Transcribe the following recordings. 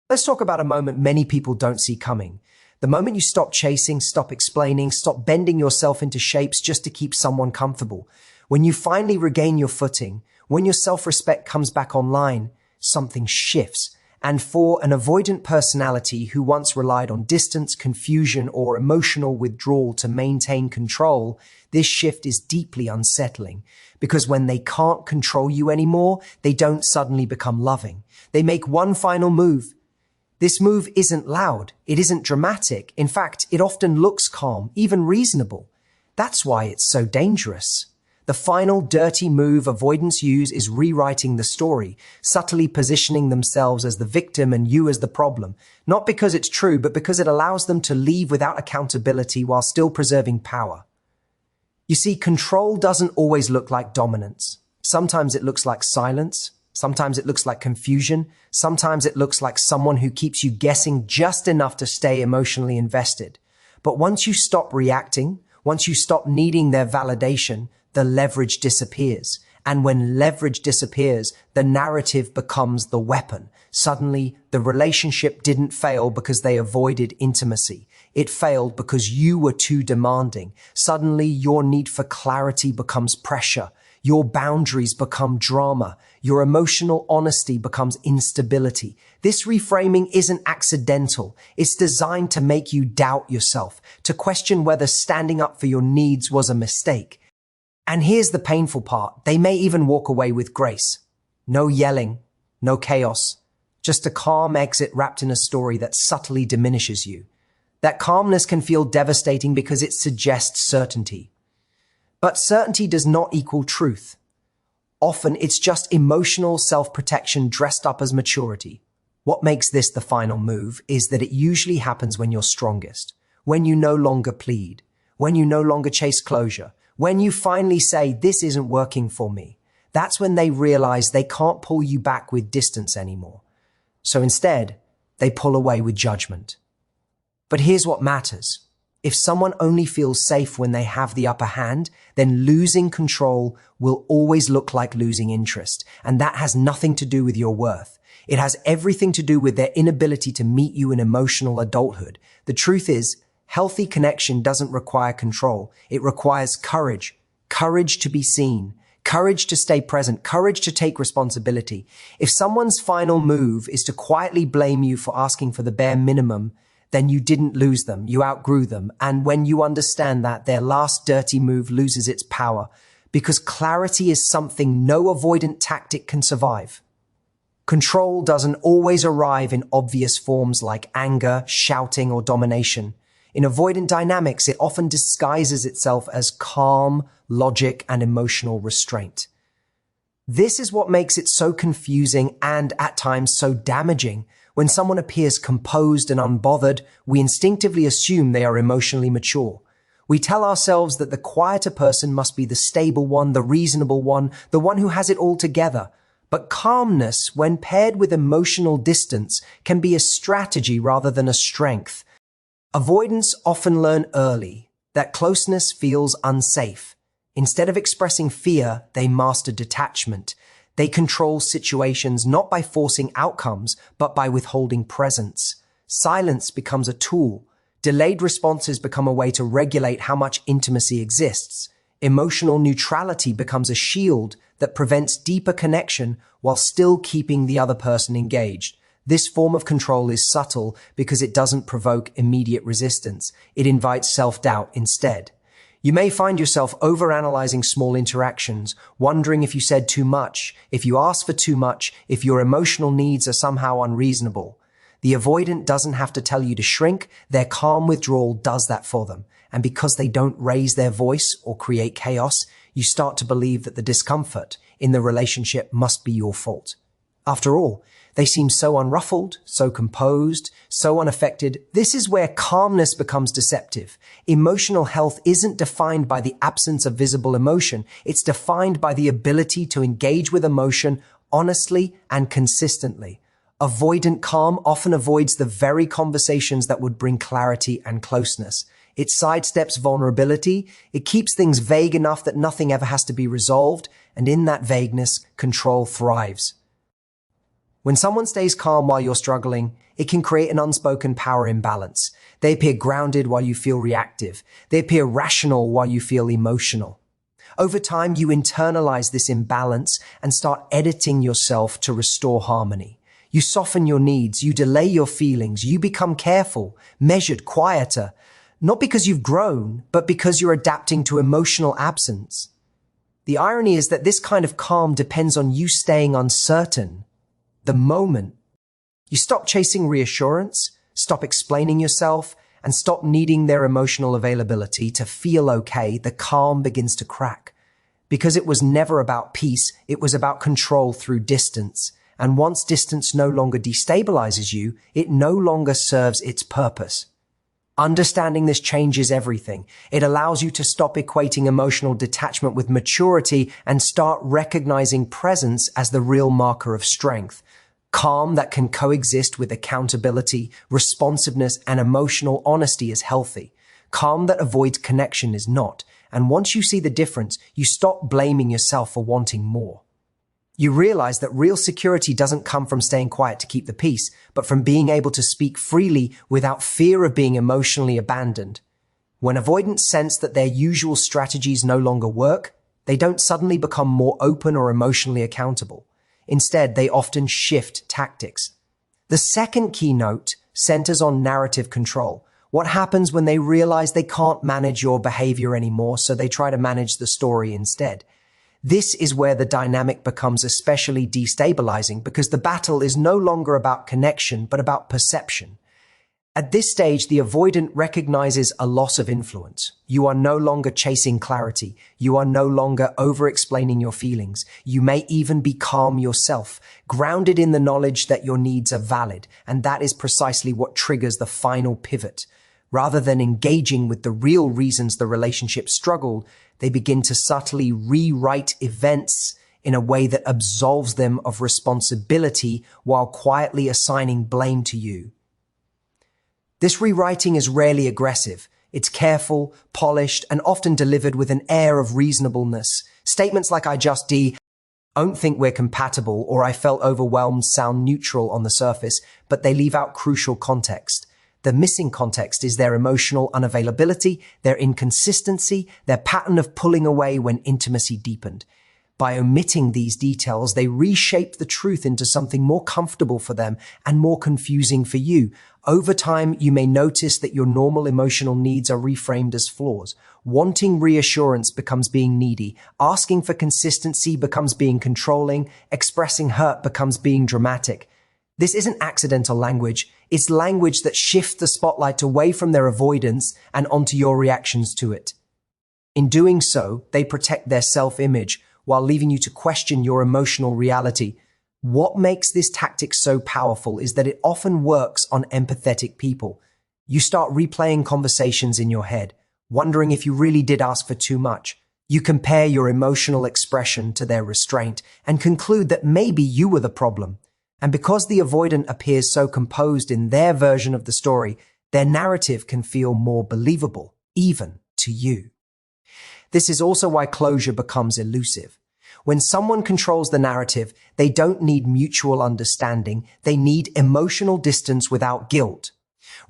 Let's talk about a moment many people don't see coming. The moment you stop chasing, stop explaining, stop bending yourself into shapes just to keep someone comfortable. When you finally regain your footing, when your self-respect comes back online, something shifts. And for an avoidant personality who once relied on distance, confusion, or emotional withdrawal to maintain control, this shift is deeply unsettling. Because when they can't control you anymore, they don't suddenly become loving. They make one final move. This move isn't loud. It isn't dramatic. In fact, it often looks calm, even reasonable. That's why it's so dangerous. The final dirty move avoidants use is rewriting the story, subtly positioning themselves as the victim and you as the problem. Not because it's true, but because it allows them to leave without accountability while still preserving power. You see, control doesn't always look like dominance. Sometimes it looks like silence. Sometimes it looks like confusion. Sometimes it looks like someone who keeps you guessing just enough to stay emotionally invested. But once you stop reacting, once you stop needing their validation, the leverage disappears. And when leverage disappears, the narrative becomes the weapon. Suddenly, the relationship didn't fail because they avoided intimacy. It failed because you were too demanding. Suddenly, your need for clarity becomes pressure. Your boundaries become drama. Your emotional honesty becomes instability. This reframing isn't accidental. It's designed to make you doubt yourself, to question whether standing up for your needs was a mistake. And here's the painful part. They may even walk away with grace. No yelling, no chaos, just a calm exit wrapped in a story that subtly diminishes you. That calmness can feel devastating because it suggests certainty. But certainty does not equal truth. Often it's just emotional self-protection dressed up as maturity. What makes this the final move is that it usually happens when you're strongest, when you no longer plead, when you no longer chase closure, when you finally say, this isn't working for me. That's when they realize they can't pull you back with distance anymore. So instead, they pull away with judgment. But here's what matters. If someone only feels safe when they have the upper hand, then losing control will always look like losing interest. And that has nothing to do with your worth. It has everything to do with their inability to meet you in emotional adulthood. The truth is, healthy connection doesn't require control. It requires courage. Courage to be seen. Courage to stay present. Courage to take responsibility. If someone's final move is to quietly blame you for asking for the bare minimum, then you didn't lose them, you outgrew them. And when you understand that, their last dirty move loses its power, because clarity is something no avoidant tactic can survive. Control doesn't always arrive in obvious forms like anger, shouting, or domination. In avoidant dynamics, it often disguises itself as calm, logic, and emotional restraint. This is what makes it so confusing and, at times, so damaging. When someone appears composed and unbothered, we instinctively assume they are emotionally mature. We tell ourselves that the quieter person must be the stable one, the reasonable one, the one who has it all together. But calmness, when paired with emotional distance, can be a strategy rather than a strength. Avoidants often learn early that closeness feels unsafe. Instead of expressing fear, they master detachment. They control situations not by forcing outcomes, but by withholding presence. Silence becomes a tool. Delayed responses become a way to regulate how much intimacy exists. Emotional neutrality becomes a shield that prevents deeper connection while still keeping the other person engaged. This form of control is subtle because it doesn't provoke immediate resistance. It invites self-doubt instead. You may find yourself overanalyzing small interactions, wondering if you said too much, if you asked for too much, if your emotional needs are somehow unreasonable. The avoidant doesn't have to tell you to shrink. Their calm withdrawal does that for them. And because they don't raise their voice or create chaos, you start to believe that the discomfort in the relationship must be your fault. After all, they seem so unruffled, so composed, so unaffected. This is where calmness becomes deceptive. Emotional health isn't defined by the absence of visible emotion. It's defined by the ability to engage with emotion honestly and consistently. Avoidant calm often avoids the very conversations that would bring clarity and closeness. It sidesteps vulnerability. It keeps things vague enough that nothing ever has to be resolved. And in that vagueness, control thrives. When someone stays calm while you're struggling, it can create an unspoken power imbalance. They appear grounded while you feel reactive. They appear rational while you feel emotional. Over time, you internalize this imbalance and start editing yourself to restore harmony. You soften your needs, you delay your feelings, you become careful, measured, quieter, not because you've grown, but because you're adapting to emotional absence. The irony is that this kind of calm depends on you staying uncertain. The moment you stop chasing reassurance, stop explaining yourself, and stop needing their emotional availability to feel okay, the calm begins to crack. Because it was never about peace, it was about control through distance. And once distance no longer destabilizes you, it no longer serves its purpose. Understanding this changes everything. It allows you to stop equating emotional detachment with maturity and start recognizing presence as the real marker of strength. Calm that can coexist with accountability, responsiveness, and emotional honesty is healthy. Calm that avoids connection is not. And once you see the difference, you stop blaming yourself for wanting more. You realize that real security doesn't come from staying quiet to keep the peace, but from being able to speak freely without fear of being emotionally abandoned. When avoidants sense that their usual strategies no longer work, they don't suddenly become more open or emotionally accountable. Instead, they often shift tactics. The second keynote centers on narrative control. What happens when they realize they can't manage your behavior anymore, so they try to manage the story instead? This is where the dynamic becomes especially destabilizing because the battle is no longer about connection, but about perception. At this stage, the avoidant recognizes a loss of influence. You are no longer chasing clarity. You are no longer over-explaining your feelings. You may even be calm yourself, grounded in the knowledge that your needs are valid, and that is precisely what triggers the final pivot. Rather than engaging with the real reasons the relationship struggled, they begin to subtly rewrite events in a way that absolves them of responsibility while quietly assigning blame to you. This rewriting is rarely aggressive. It's careful, polished, and often delivered with an air of reasonableness. Statements like "I just don't think we're compatible" or "I felt overwhelmed" sound neutral on the surface, but they leave out crucial context. The missing context is their emotional unavailability, their inconsistency, their pattern of pulling away when intimacy deepened. By omitting these details, they reshape the truth into something more comfortable for them and more confusing for you. Over time, you may notice that your normal emotional needs are reframed as flaws. Wanting reassurance becomes being needy. Asking for consistency becomes being controlling. Expressing hurt becomes being dramatic. This isn't accidental language. It's language that shifts the spotlight away from their avoidance and onto your reactions to it. In doing so, they protect their self-image while leaving you to question your emotional reality. What makes this tactic so powerful is that it often works on empathetic people. You start replaying conversations in your head, wondering if you really did ask for too much. You compare your emotional expression to their restraint and conclude that maybe you were the problem. And because the avoidant appears so composed in their version of the story, their narrative can feel more believable, even to you. This is also why closure becomes elusive. When someone controls the narrative, they don't need mutual understanding. They need emotional distance without guilt.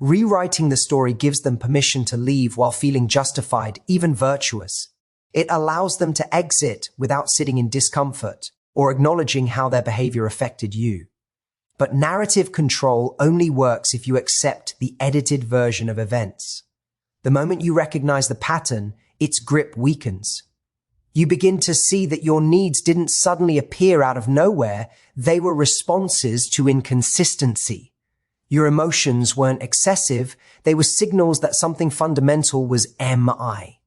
Rewriting the story gives them permission to leave while feeling justified, even virtuous. It allows them to exit without sitting in discomfort or acknowledging how their behavior affected you. But narrative control only works if you accept the edited version of events. The moment you recognize the pattern, its grip weakens. You begin to see that your needs didn't suddenly appear out of nowhere. They were responses to inconsistency. Your emotions weren't excessive. They were signals that something fundamental was MI.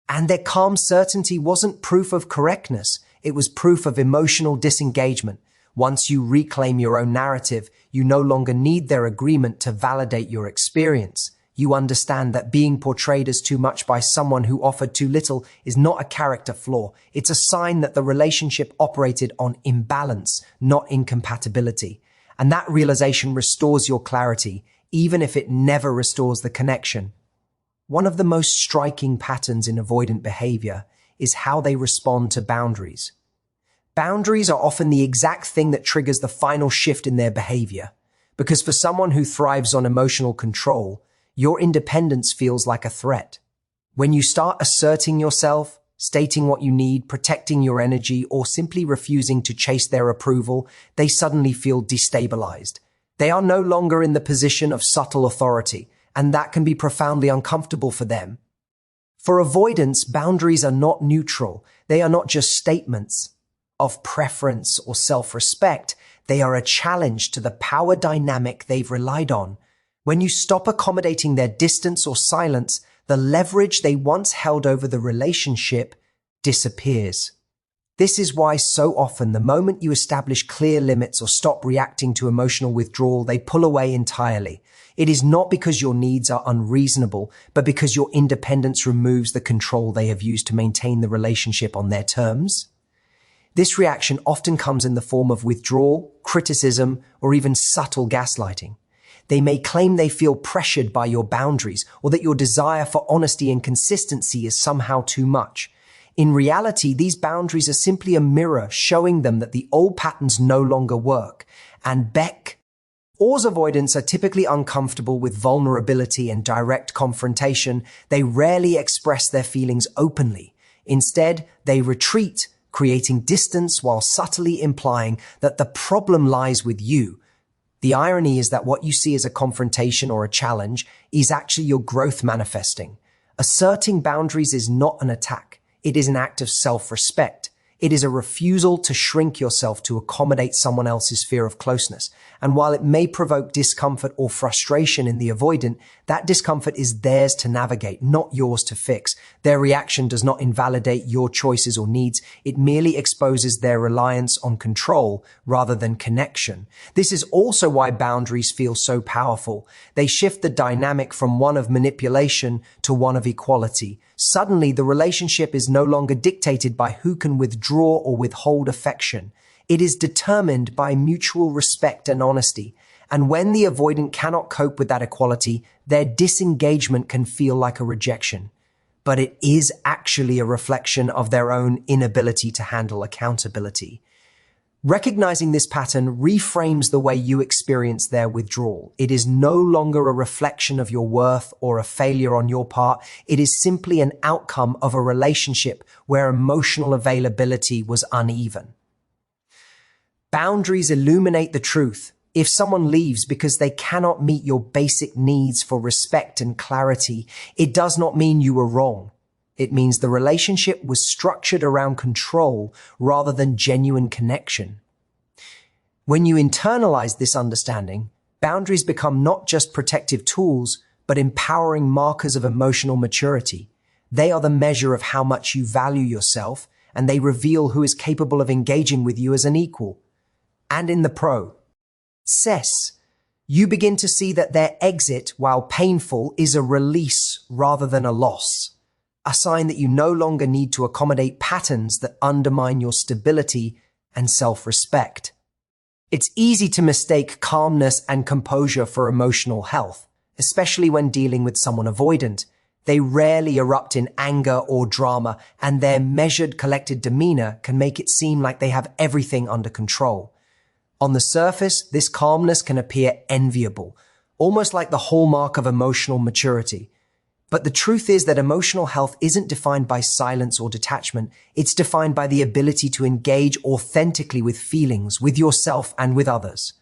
And their calm certainty wasn't proof of correctness. It was proof of emotional disengagement. Once you reclaim your own narrative, you no longer need their agreement to validate your experience. You understand that being portrayed as too much by someone who offered too little is not a character flaw. It's a sign that the relationship operated on imbalance, not incompatibility. And that realization restores your clarity, even if it never restores the connection. One of the most striking patterns in avoidant behavior is how they respond to boundaries. Boundaries are often the exact thing that triggers the final shift in their behavior. Because for someone who thrives on emotional control, your independence feels like a threat. When you start asserting yourself, stating what you need, protecting your energy, or simply refusing to chase their approval, they suddenly feel destabilized. They are no longer in the position of subtle authority, and that can be profoundly uncomfortable for them. For avoidance, boundaries are not neutral. They are not just statements of preference or self-respect. They are a challenge to the power dynamic they've relied on. When you stop accommodating their distance or silence, the leverage they once held over the relationship disappears. This is why so often the moment you establish clear limits or stop reacting to emotional withdrawal, they pull away entirely. It is not because your needs are unreasonable, but because your independence removes the control they have used to maintain the relationship on their terms. This reaction often comes in the form of withdrawal, criticism, or even subtle gaslighting. They may claim they feel pressured by your boundaries or that your desire for honesty and consistency is somehow too much. In reality, these boundaries are simply a mirror showing them that the old patterns no longer work. And avoidants are typically uncomfortable with vulnerability and direct confrontation. They rarely express their feelings openly. Instead, they retreat, creating distance while subtly implying that the problem lies with you. The irony is that what you see as a confrontation or a challenge is actually your growth manifesting. Asserting boundaries is not an attack. It is an act of self-respect. It is a refusal to shrink yourself to accommodate someone else's fear of closeness. And while it may provoke discomfort or frustration in the avoidant, that discomfort is theirs to navigate, not yours to fix. Their reaction does not invalidate your choices or needs. It merely exposes their reliance on control rather than connection. This is also why boundaries feel so powerful. They shift the dynamic from one of manipulation to one of equality. Suddenly, the relationship is no longer dictated by who can withdraw or withhold affection. It is determined by mutual respect and honesty. And when the avoidant cannot cope with that equality, their disengagement can feel like a rejection. But it is actually a reflection of their own inability to handle accountability. Recognizing this pattern reframes the way you experience their withdrawal. It is no longer a reflection of your worth or a failure on your part. It is simply an outcome of a relationship where emotional availability was uneven. Boundaries illuminate the truth. If someone leaves because they cannot meet your basic needs for respect and clarity, it does not mean you were wrong. It means the relationship was structured around control rather than genuine connection. When you internalize this understanding, boundaries become not just protective tools, but empowering markers of emotional maturity. They are the measure of how much you value yourself, and they reveal who is capable of engaging with you as an equal. And in the process, you begin to see that their exit, while painful, is a release rather than a loss. A sign that you no longer need to accommodate patterns that undermine your stability and self-respect. It's easy to mistake calmness and composure for emotional health, especially when dealing with someone avoidant. They rarely erupt in anger or drama, and their measured, collected demeanor can make it seem like they have everything under control. On the surface, this calmness can appear enviable, almost like the hallmark of emotional maturity. But the truth is that emotional health isn't defined by silence or detachment. It's defined by the ability to engage authentically with feelings, with yourself and with others.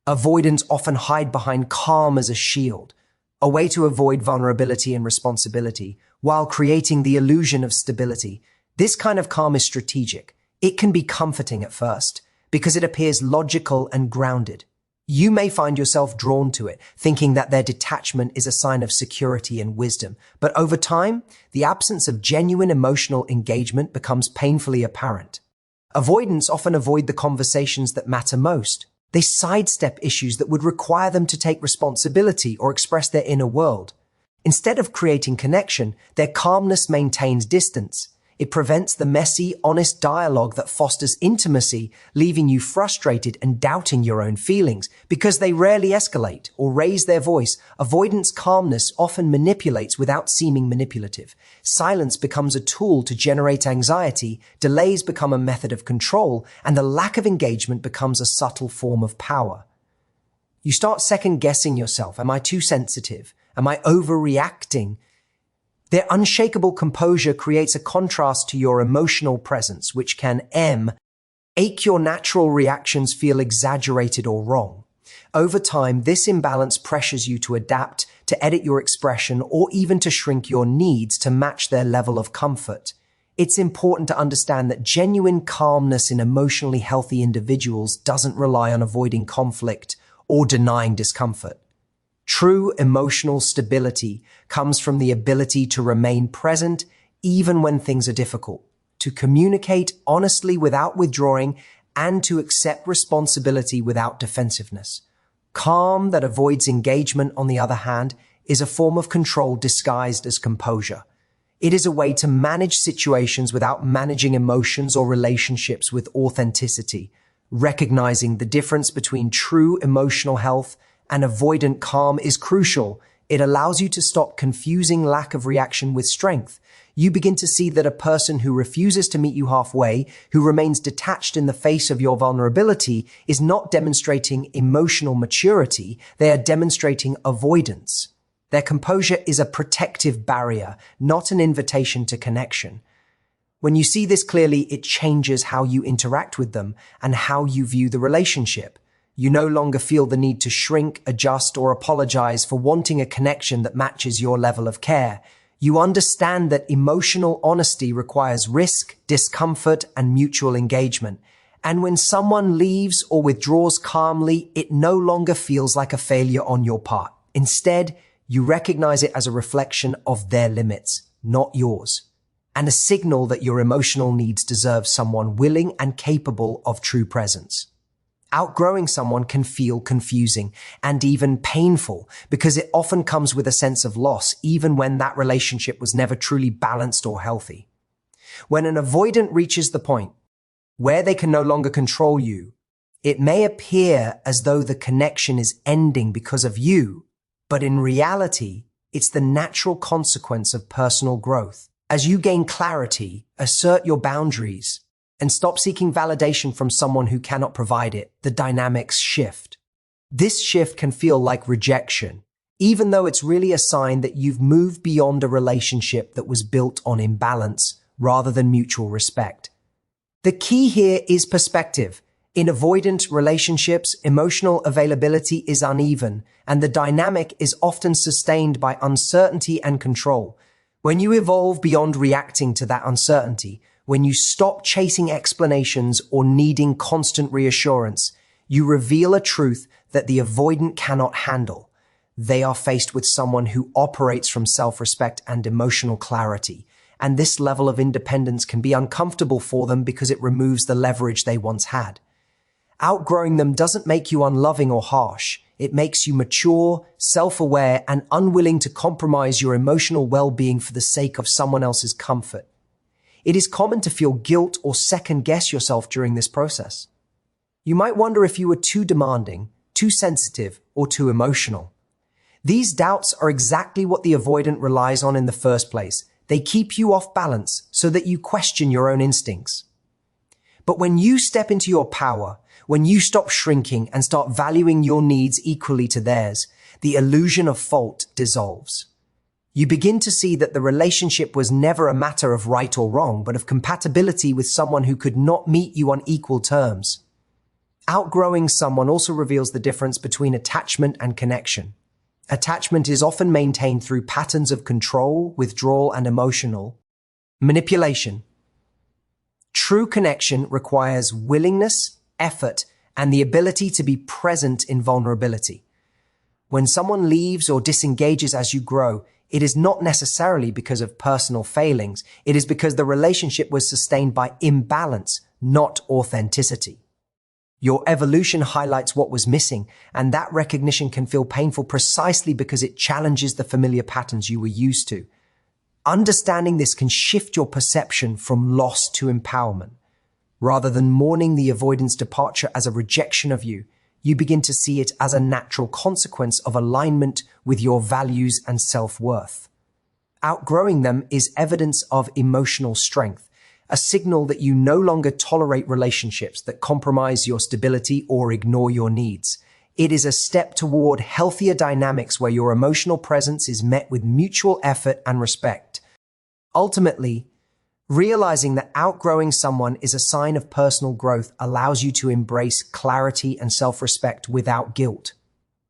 Avoidants often hide behind calm as a shield, a way to avoid vulnerability and responsibility, while creating the illusion of stability. This kind of calm is strategic. It can be comforting at first, because it appears logical and grounded. You may find yourself drawn to it, thinking that their detachment is a sign of security and wisdom. But over time, the absence of genuine emotional engagement becomes painfully apparent. Avoidants often avoid the conversations that matter most. They sidestep issues that would require them to take responsibility or express their inner world. Instead of creating connection, their calmness maintains distance. It prevents the messy, honest dialogue that fosters intimacy, leaving you frustrated and doubting your own feelings. Because they rarely escalate or raise their voice, avoidance calmness often manipulates without seeming manipulative. Silence becomes a tool to generate anxiety, delays become a method of control, and the lack of engagement becomes a subtle form of power. You start second-guessing yourself. Am I too sensitive? Am I overreacting? Their unshakable composure creates a contrast to your emotional presence, which can make your natural reactions feel exaggerated or wrong. Over time, this imbalance pressures you to adapt, to edit your expression, or even to shrink your needs to match their level of comfort. It's important to understand that genuine calmness in emotionally healthy individuals doesn't rely on avoiding conflict or denying discomfort. True emotional stability comes from the ability to remain present even when things are difficult, to communicate honestly without withdrawing, and to accept responsibility without defensiveness. Calm that avoids engagement, on the other hand, is a form of control disguised as composure. It is a way to manage situations without managing emotions or relationships with authenticity. Recognizing the difference between true emotional health and avoidant calm is crucial. It allows you to stop confusing lack of reaction with strength. You begin to see that a person who refuses to meet you halfway, who remains detached in the face of your vulnerability, is not demonstrating emotional maturity. They are demonstrating avoidance. Their composure is a protective barrier, not an invitation to connection. When you see this clearly, it changes how you interact with them and how you view the relationship. You no longer feel the need to shrink, adjust, or apologize for wanting a connection that matches your level of care. You understand that emotional honesty requires risk, discomfort, and mutual engagement. And when someone leaves or withdraws calmly, it no longer feels like a failure on your part. Instead, you recognize it as a reflection of their limits, not yours, and a signal that your emotional needs deserve someone willing and capable of true presence. Outgrowing someone can feel confusing and even painful because it often comes with a sense of loss, even when that relationship was never truly balanced or healthy. When an avoidant reaches the point where they can no longer control you, it may appear as though the connection is ending because of you, but in reality, it's the natural consequence of personal growth. As you gain clarity, assert your boundaries, and stop seeking validation from someone who cannot provide it, the dynamics shift. This shift can feel like rejection, even though it's really a sign that you've moved beyond a relationship that was built on imbalance rather than mutual respect. The key here is perspective. In avoidant relationships, emotional availability is uneven, and the dynamic is often sustained by uncertainty and control. When you evolve beyond reacting to that uncertainty, when you stop chasing explanations or needing constant reassurance, you reveal a truth that the avoidant cannot handle. They are faced with someone who operates from self-respect and emotional clarity, and this level of independence can be uncomfortable for them because it removes the leverage they once had. Outgrowing them doesn't make you unloving or harsh. It makes you mature, self-aware, and unwilling to compromise your emotional well-being for the sake of someone else's comfort. It is common to feel guilt or second-guess yourself during this process. You might wonder if you were too demanding, too sensitive, or too emotional. These doubts are exactly what the avoidant relies on in the first place. They keep you off balance so that you question your own instincts. But when you step into your power, when you stop shrinking and start valuing your needs equally to theirs, the illusion of fault dissolves. You begin to see that the relationship was never a matter of right or wrong, but of compatibility with someone who could not meet you on equal terms. Outgrowing someone also reveals the difference between attachment and connection. Attachment is often maintained through patterns of control, withdrawal, and emotional manipulation. True connection requires willingness, effort, and the ability to be present in vulnerability. When someone leaves or disengages as you grow, it is not necessarily because of personal failings. It is because the relationship was sustained by imbalance, not authenticity. Your evolution highlights what was missing, and that recognition can feel painful precisely because it challenges the familiar patterns you were used to. Understanding this can shift your perception from loss to empowerment. Rather than mourning the avoidance departure as a rejection of you, you begin to see it as a natural consequence of alignment with your values and self-worth. Outgrowing them is evidence of emotional strength, a signal that you no longer tolerate relationships that compromise your stability or ignore your needs. It is a step toward healthier dynamics where your emotional presence is met with mutual effort and respect. Ultimately, realizing that outgrowing someone is a sign of personal growth allows you to embrace clarity and self-respect without guilt.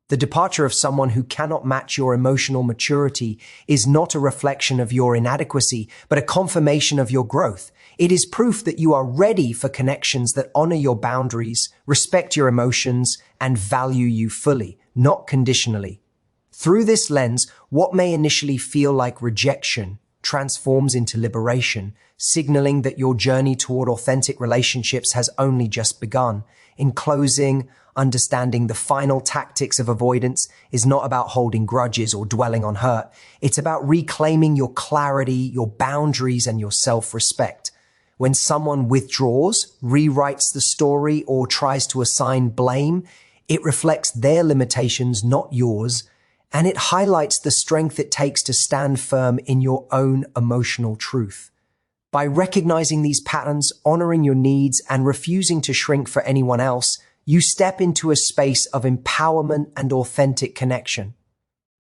The departure of someone who cannot match your emotional maturity is not a reflection of your inadequacy, but a confirmation of your growth. It is proof that you are ready for connections that honor your boundaries, respect your emotions, and value you fully, not conditionally. Through this lens, what may initially feel like rejection transforms into liberation, signaling that your journey toward authentic relationships has only just begun. In closing, understanding the final tactics of avoidance is not about holding grudges or dwelling on hurt. It's about reclaiming your clarity, your boundaries, and your self-respect. When someone withdraws, rewrites the story, or tries to assign blame, it reflects their limitations, not yours, and it highlights the strength it takes to stand firm in your own emotional truth. By recognizing these patterns, honoring your needs, and refusing to shrink for anyone else, you step into a space of empowerment and authentic connection.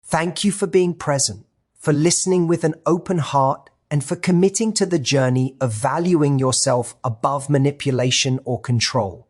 Thank you for being present, for listening with an open heart, and for committing to the journey of valuing yourself above manipulation or control.